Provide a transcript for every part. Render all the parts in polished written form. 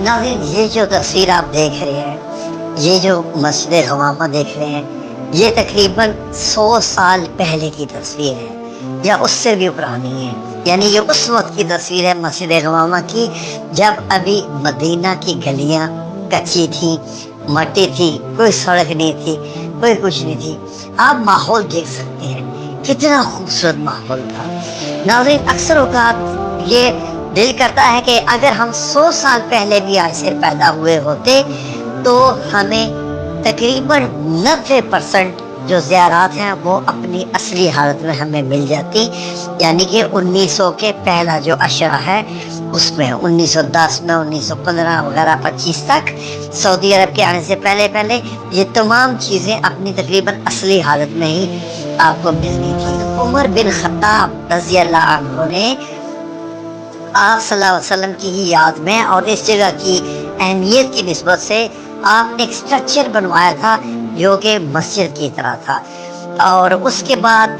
नाज़रीन, ये जो तस्वीर आप देख रहे हैं, ये जो मस्जिद हमामा देख रहे हैं, ये तकरीबन 100 साल पहले की तस्वीर है या उससे भी पुरानी है। यानी ये उस वक्त की तस्वीर है मस्जिद हमामा की, जब अभी मदीना की गलियां कच्ची थी, मट्टी थी, कोई सड़क नहीं थी, कोई कुछ नहीं थी। आप माहौल देख सकते हैं, कितना खूबसूरत माहौल था। नाज़रीन, अक्सर औक़ात ये दिल करता है कि अगर हम 100 साल पहले भी आज से पैदा हुए होते तो हमें तकरीबन 90% जो ज़ियारात हैं वो अपनी असली हालत में हमें मिल जाती। यानी कि 1900 के पहला जो अशरा है उसमें 1910 में, 1915 वगैरह 25 तक सऊदी अरब के आने से पहले पहले ये तमाम चीज़ें अपनी तकरीबन असली हालत में ही आपको मिलती थी। उमर बिन खत्ताब रज़ी अल्लाह अन्हु ने आप सल्लल्लाहु अलैहि वसल्लम की ही याद में और इस जगह की अहमियत की निस्बत से आपने एक स्ट्रक्चर बनवाया था जो कि मस्जिद की तरह था। और उसके बाद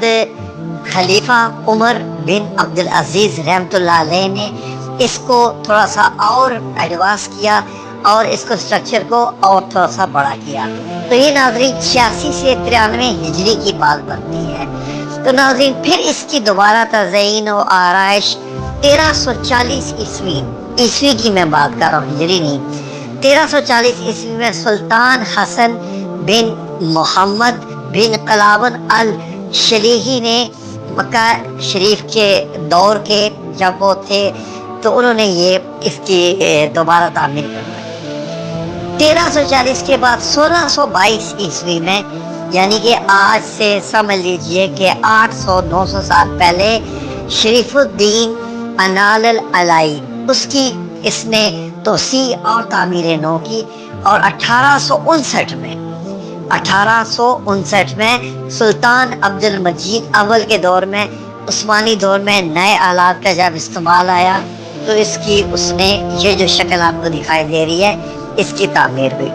खलीफा उमर बिन अब्दुल अजीज़ रहमतुल्लाह अलैह ने इसको थोड़ा सा और एडवांस किया और इसको स्ट्रक्चर को और थोड़ा सा बड़ा किया। तो ये नाज़रीन 86 से 93 हिजरी की बात बनती है। तो नाज़रीन, फिर इसकी दोबारा तज़यीन और आराइश 1340 ईस्वी की मैं बात कर रहा हूँ, हिजरी नहीं। 1340 ईस्वी में सुल्तान हसन बिन मोहम्मद बिन कलावन अल शलीही ने मक्का शरीफ के दौर के जब वो थे तो उन्होंने ये इसकी दोबारा तामीर करवाई। 1340 के बाद 1622 ईस्वी में, यानी कि आज से समझ लीजिए कि 800-900 साल पहले, शरीफुद्दीन अनाल अलाई उसकी इसने तोसी और तामीर नौ की। और 1859 में सुल्तान अब्दुल मजीद अव्वल के दौर में, उस्मानी दौर में नए आलात का जब इस्तेमाल आया तो इसकी उसने ये जो शक्ल आपको दिखाई दे रही है इसकी तामीर हुई।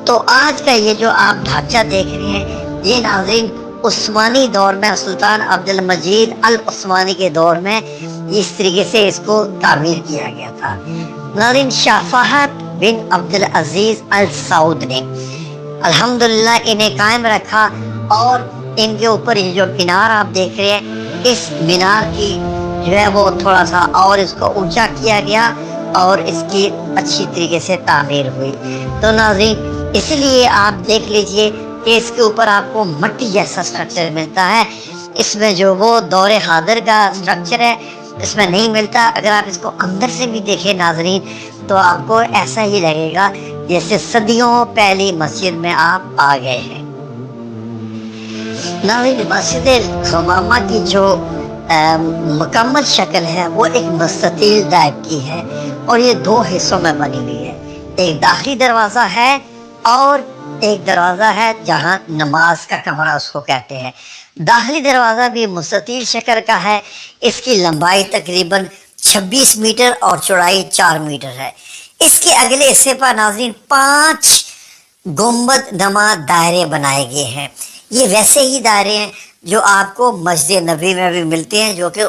तो आज का ये जो आप ढांचा देख रहे हैं, ये नाज़रीन उस्मानी दौर में सुल्तान अब्दुल मजीद अल उस्मानी के दौर में इस तरीके से इसको तामीर किया गया था। नाज़रीन, शाह फहद बिन अब्दुल अजीज़ अल सऊद ने अल्हम्दुलिल्लाह इन्हें कायम रखा और इनके ऊपर ये जो मीनार आप देख रहे हैं, इस मीनार की जो है वो थोड़ा सा और इसको ऊंचा किया गया और इसकी अच्छी तरीके से तामीर हुई। तो नाज़रीन, इसलिए आप देख लीजिए कि इसके ऊपर आपको मट्टी जैसा स्ट्रक्चर मिलता है। इसमें जो वो दौरे हादर का स्ट्रक्चर है इसमें नहीं मिलता। अगर आप इसको अंदर से भी देखें नाज़रीन, तो आपको ऐसा ही लगेगा जैसे सदियों पहली मस्जिद में आप आ गए हैं। नाज़रीन, मस्जिद हमामा की जो मुकम्मल शक्ल है वो एक मुस्ततील टाइप की है और ये 2 हिस्सों में बनी हुई है। एक दाखिली दरवाज़ा है और एक दरवाज़ा है जहाँ नमाज का कमरा उसको कहते हैं। दाखिली दरवाज़ा भी मुस्ततील शक्ल का है। इसकी लंबाई तकरीबन 26 मीटर और चौड़ाई 4 मीटर है। इसके अगले हिस्से पर नाज़रीन 5 गुंबद नमा दायरे बनाए गए हैं। ये वैसे ही दायरे हैं जो आपको मस्जिद नबी में भी मिलते हैं, जो कि